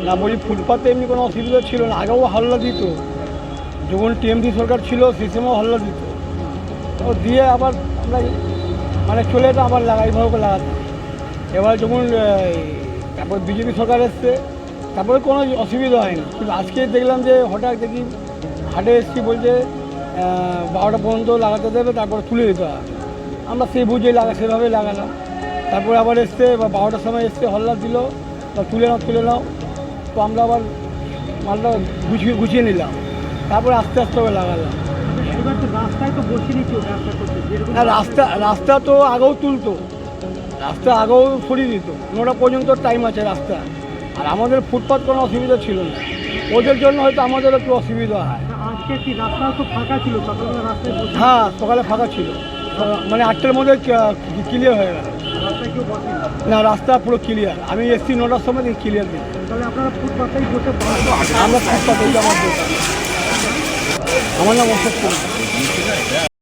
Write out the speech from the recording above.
না বলি ফুটপাতে এমনি কোনো অসুবিধা ছিল না, আগেও হাল্লা দিত, যখন টিএমসি সরকার ছিল সেই সময়ও হাল্লা দিত, তো দিয়ে আবার আমরা মানে চলে যেতাম আবার এইভাবে লাগাতাম। এবার যখন তারপর বিজেপি সরকার এসছে তারপরে কোনো অসুবিধা হয়নি, কিন্তু আজকে দেখলাম যে হঠাৎ দেখি হাটে এসছি বলছে 12টা পর্যন্ত লাগাতে দেবে, তারপরে তুলে দিতে হবে। আমরা সেই বুঝে সেভাবেই লাগালাম। তারপরে আবার এসছে বা 12টার সময় এসছে হল্লা দিল, বা তুলে নাও, তো আমরা আবার মালটা গুছিয়ে নিলাম, তারপরে আস্তে আস্তে করে লাগালাম। রাস্তায় তো বসে নিচ্ছে না, রাস্তা তো আগেও তুলতো, রাস্তা আগেও সরিয়ে দিত, 9টা পর্যন্ত টাইম আছে রাস্তা। আর আমাদের ফুটপাত কোনো অসুবিধা ছিল না, ওদের জন্য হয়তো আমাদের একটু অসুবিধা হয়। আজকে কি রাস্তা তো ফাঁকা ছিল, সকালবেলা রাস্তায় হ্যাঁ, সকালে ফাঁকা ছিল, মানে 8টার মধ্যে ক্লিয়ার হয়ে গেল। রাস্তায় কেউ বসে না, রাস্তা পুরো ক্লিয়ার, আমি এসছি 9টার সময় ক্লিয়ার দিই। তাহলে আপনারা ফুটপাতেই বসে আমরা ফুটপাতে আমার দোকান। আমার নাম অশোক কুমার।